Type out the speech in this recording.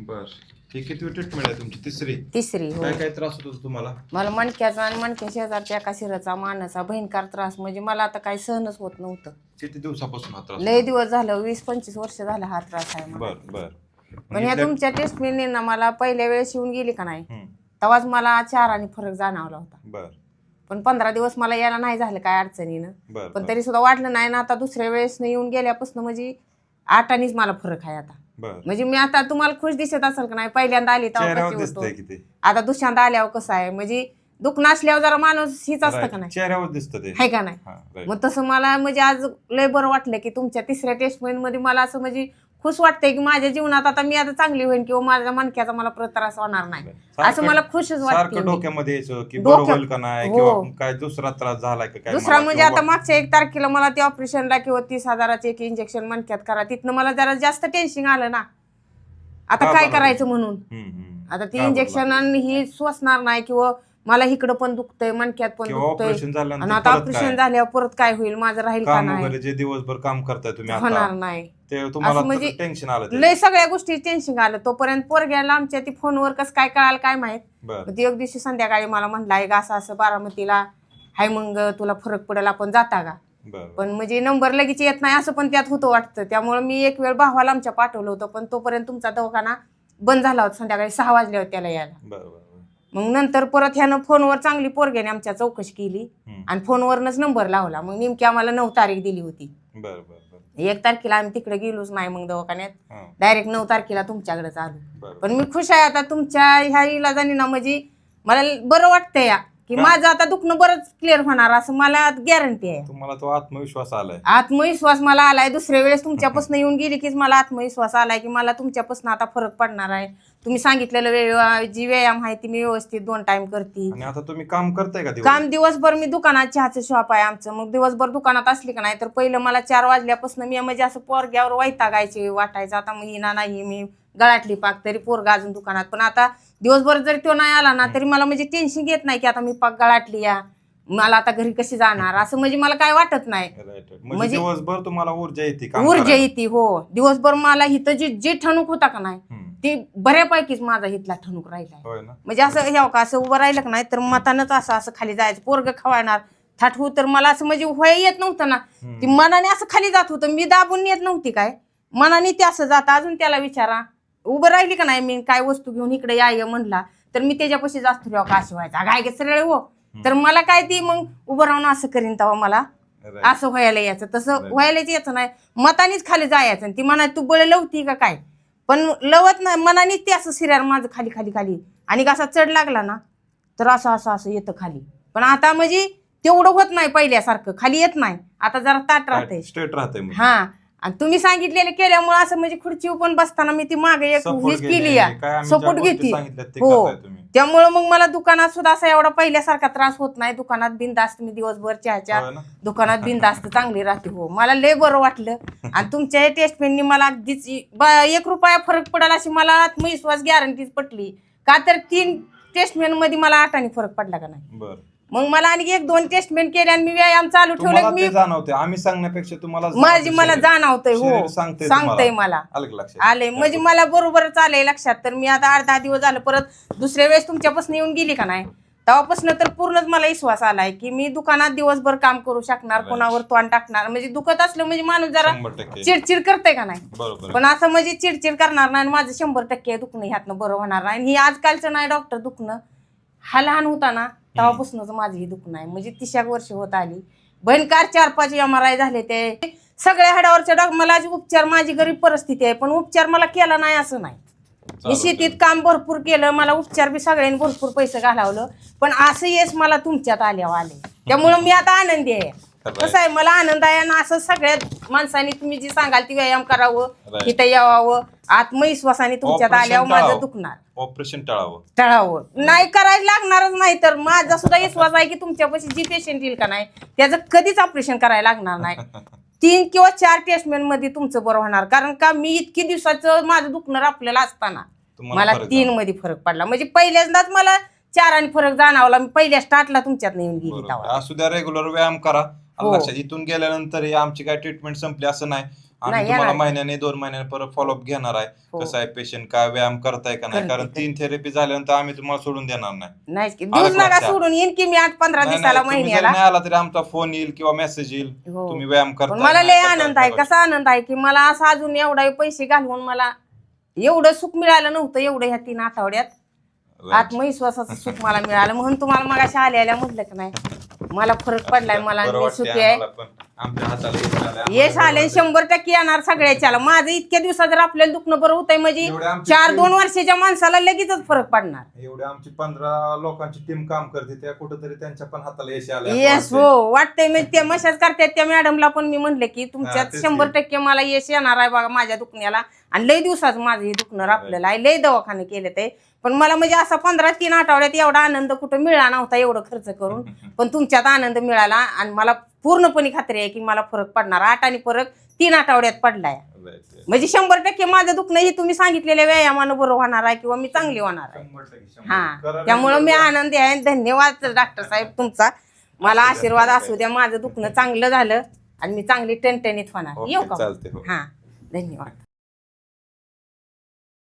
बर. ही किती ट्रीटमेंट आहे तुमची? तिसरी हो. काय काय त्रास होत होता तुम्हाला? मला मणक्याचा आणि मणक्या शेजारच्या एका शिराचा मानाचा भयंकर त्रास, म्हणजे मला आता काही सहनच होत नव्हतं. किती दिवसापासून हा त्रास? लय दिवस झालं, 20-25 वर्ष झालं हा त्रास आहे मला. बर बर. पण ह्या तुमच्या टेस्टमेंटने ना मला पहिल्या वेळेस येऊन गेली का नाही, तेव्हाच मला 4 आणि फरक जाणवला होता. बर. पण 15 दिवस मला यायला नाही झालं काय अडचणीनं. पण तरी सुद्धा वाटलं नाही ना. आता दुसऱ्या वेळेस येऊन गेल्यापासून म्हणजे 8 आणिच मला फरक आहे आता. म्हणजे मी आता तुम्हाला खुश दिसत असेल का नाही, पहिल्यांदा आली तेव्हा कशी होतो, आता दुसऱ्यांदा आल्यावर कसं आहे, म्हणजे दुखणं असल्यावर जरा माणूस हीच असतं का नाही, चेहऱ्यावर दिसतं ते, आहे का नाही. मग तसं मला म्हणजे आज लय बरं वाटलं की तुमच्या तिसऱ्या टेस्टमेंट मध्ये मला असं म्हणजे खुश वाटतंय की माझ्या जीवनात आता मी आता चांगली होईन किंवा माझ्या मणक्याचा मला परत त्रास होणार नाही, असं मला खुशच वाटतं. डोक्यामध्ये यायचं की बरं होईल का नाही, किंवा काय दुसरा त्रास झालाय का काय. दुसरा म्हणजे आता मागच्या 1 तारखेला मला ते ऑपरेशनला किंवा 30,000चे एक इंजेक्शन मणक्यात करा, तिथनं मला जरा जास्त टेन्शन आलं ना, आता काय करायचं म्हणून. आता ती इंजेक्शन ही स्वसणार नाही किंवा मला इकडं पण दुखतंय, मणक्यात पण दुखतंय, आणि आता ऑपरेशन झाल्यावर परत काय होईल, माझं राहील का नाही, जे दिवसभर काम करताय तुम्ही होणार नाही, ते तुम्हाला म्हणजे टेन्शन आलं. लय सगळ्या गोष्टी टेन्शन आलं. तोपर्यंत पोरग्याला आमच्या ती फोनवर कसं काय कळालं काय माहित. ती एक दिवशी संध्याकाळी मला म्हणला, एक असं असं बारामतीला हाय, मग तुला फरक पडेल, आपण जाता का. पण म्हणजे नंबर लगेच येत नाही असं पण त्यात होतं वाटतं. त्यामुळे मी एक वेळ भावाला आमच्या पाठवलं होतं, पण तोपर्यंत तुमचा दवाखाना बंद झाला होता. संध्याकाळी 6 वाजले होते त्याला यायला. मग नंतर परत ह्यानं फोनवर चांगली पोरग्याने आमच्या चौकशी केली आणि फोनवरनच नंबर लावला. मग नेमकी आम्हाला 9 तारीख दिली होती. 1 तारखेला आम्ही तिकडे गेलोच नाही मग दवाखान्यात, डायरेक्ट 9 तारखेला तुमच्याकडेच आलो. पण मी खुश आहे आता तुमच्या ह्या इलाजाने ना, म्हणजे मला बरं वाटतंय या की माझं आता दुखणं बरंच क्लिअर होणार असं मला गॅरंटी आहे. तुम्हाला तो आत्मविश्वास आलाय? आत्मविश्वास मला आलाय. दुसऱ्या वेळेस तुमच्यापासून येऊन गेली की मला आत्मविश्वास आलाय की मला तुमच्यापासून आता फरक पडणार आहे. तुम्ही सांगितलेलं जी व्यायाम आहे ती मी व्यवस्थित 2 टाइम करते. आणि आता तुम्ही काम करताय का? काम दिवसभर मी दुकानात, चहाचं शॉप आहे आमचं, मग दिवसभर दुकानात असली का नाही तर पहिलं मला 4 वाजल्यापासून मी म्हणजे असं पोरग्यावर वैतागायचे वाटायचं, आता मग हिना नाही मी गळाटली पाक तरी पोरगा अजून दुकानात. पण आता दिवसभर जरी तो नाही आला ना तरी मला म्हणजे टेन्शन घेत नाही की आता मी पाक गळाटली या, मला आता घरी कशी जाणार, असं म्हणजे मला काय वाटत नाही. म्हणजे दिवसभर तुम्हाला ऊर्जा येते? ऊर्जा येते हो. दिवसभर मला इथं जे ठणूक होता का नाही ती बऱ्यापैकीच माझा इथला ठणूक राहिला. म्हणजे असं हे का असं उभं राहिलं का नाही तर मतानच असं असं खाली जायचं, पोरग खवायणार थाटवू तर मला असं म्हणजे व्हाय येत नव्हतं ना, ती मनाने असं खाली जात होतं. मी दाबून येत नव्हती काय, मनाने ते असं जात. अजून त्याला विचारा, उभं राहिली का नाही मी काय वस्तू घेऊन इकडे याय म्हणला तर मी त्याच्यापाशी जास्त ठेवा का असं व्हायचं, काय गे सरळ हो, तर मला काय ती मग उभं राहून असं करीन तेव्हा मला असं व्हायला यायचं. तसं व्हायलाच यायचं नाही, मतानीच खाली जायचं. ती म्हणा तू बळ लवती का काय, पण लवत नाही, मनानेच ते असं सिरार माझं खाली खाली खाली, आणि असा चढ लागला ना तर असं असं असं येतं खाली. पण आता म्हणजे तेवढं होत नाही पहिल्यासारखं, खाली येत नाही, आता जरा ताट राहते, स्ट्रेट राहते. हा. आणि तुम्ही सांगितलेलं केल्यामुळे असं म्हणजे खुर्ची पण बसताना मी ती मागे एक हीच केली या सपोर्ट घेतली हो. त्यामुळे मग मला दुकानात सुद्धा असा एवढा पहिल्यासारखा त्रास होत नाही. दुकानात बिनधास्त मी दिवसभर चहाच्या दुकानात बिनधास्त चांगली राहते हो. मला लय बरं वाटलं. आणि तुमच्या टेस्टमेंटनी मला अगदीच 1 रुपया फरक पडेल अशी मला आत्मविश्वास गॅरंटीच पटली का, तर 3 टेस्टमेंट मध्ये मला 8 आणि फरक पडला का नाही. मग मला आणि 1-2 टेस्टमेंट केले आणि मी व्यायाम चालू ठेवले. मी जाणवते आम्ही सांगण्यापेक्षा तुम्हाला मला जाणवतंय हो, सांगतंय मला आले म्हणजे मला बरोबरच आलंय लक्षात. तर मी आता 8-10 दिवस झालं परत दुसऱ्या वेळेस तुमच्यापासून येऊन गेली का नाही तेव्हापासून तर पूर्णच मला विश्वास आलाय की मी दुकानात दिवसभर काम करू शकणार, कोणावर तोंड टाकणार. म्हणजे दुखत असलं म्हणजे माणूस जरा चिडचिड करते का नाही, पण असं म्हणजे चिडचिड करणार नाही. माझं 100% दुखणं ह्यातनं बरं होणार नाही. ही आजकालचं नाही डॉक्टर दुखणं, हा लहान होता ना तेव्हापासूनच माझी ही दुखणं आहे. म्हणजे 30 वर्ष होत आली. भयंकर 4-5 MRI झाले, ते सगळ्या हाडावरच्या मला उपचार, माझी गरीब परिस्थिती आहे पण उपचार मला केला नाही असं नाही. मी शेतीत काम भरपूर केलं, मला उपचार बी सगळ्यांनी भरपूर पैसे घालवलं, पण असं यश मला तुमच्यात आल्यावर आले. त्यामुळं मी आता आनंदी आहे. कसं आहे मला आनंद आहे ना, असं सगळ्या माणसांनी तुम्ही जी सांगाल ती व्यायाम करावं, इथं यावं, आत्मविश्वासाने तुमच्यात आल्यावर माझं दुखणार ऑपरेशन टळावं नाही, करायला लागणारच नाही. तर माझा सुद्धा विश्वास आहे की तुमच्यापाशी जी पेशंट येईल का नाही त्याचं कधीच ऑपरेशन करायला लागणार नाही. 3 किंवा 4 टेस्टमेंट मध्ये तुमचं बरं होणार. कारण का मी इतकी दिवसाचं माझं दुखणं आपल्याला असताना मला 3 मध्ये फरक पडला. म्हणजे पहिल्यांदाच मला 4 आणि फरक जाणवला. मी पहिल्या स्टार्टला तुमच्यात येऊन गेली. असू द्या, रेग्युलर व्यायाम करा. लक्षात इथून गेल्यानंतर आमची काय ट्रीटमेंट संपली असं नाही. आम्ही तुम्हाला महिन्याने 2 महिन्याने परत फॉलोअप घेणार आहे. कसं आहे पेशंट, काय व्यायाम करताय का नाही, कारण 3 थेरपी झाल्यानंतर आम्ही तुम्हाला सोडून देणार नाही. दिवस नका सोडून येईन की मी 8-15 दिवसाला तुम्ही जरी महिन्याला. नाही आला तरी आमचा फोन येईल किंवा मेसेज येईल, तुम्ही व्यायाम पण करताय. मला लय आनंद आहे. कसा आनंद आहे की मला असं अजून एवढा पैसे घालवून मला एवढं सुख मिळालं नव्हतं एवढं ह्या 3 आठवड्यात. आत्मविश्वासाचं सुख मला मिळालं म्हणून तुम्हाला मगाशी आल्या म्हटलं की नाही मला फरक पडलाय, मला सुखी आहे. यश आले 100% येणार सगळ्याच्याला. माझं इतक्या दिवसात जर आपल्याला दुखणं बरं होतंय म्हणजे 4-2 वर्षाच्या माणसाला लगेचच फरक पडणार. एवढे आमची 15 लोकांची टीम काम करते, त्या कुठेतरी त्यांच्या पण हाताला यश आलं. यस हो वाटतंय. मी त्या मशाज करतात त्या मॅडमला पण मी म्हणले की तुमच्यात 100% मला यश येणार आहे बघा माझ्या दुखण्याला. आणि लय दिवसाचं माझं हे दुखणं राखलेलं आहे, लय दवाखाने केले ते. पण मला म्हणजे असा 15-3 आठवड्यात एवढा आनंद कुठं मिळाला नव्हता एवढं खर्च करून. पण तुमच्यात आनंद मिळाला आणि मला पूर्णपणे खात्री आहे की मला फरक पडणार. 8 आणि फरक 3 आठवड्यात पडलाय. म्हणजे 100% माझं दुखणं ही तुम्ही सांगितलेल्या व्यायामानं बरं होणार आहे किंवा मी चांगली होणार आहे. हा त्यामुळं मी आनंदी आहे. धन्यवाद डॉक्टर साहेब तुमचा. मला आशीर्वाद असू द्या. माझं दुखणं चांगलं झालं आणि मी चांगली टणटणीत होणार. येऊ का? हा धन्यवाद.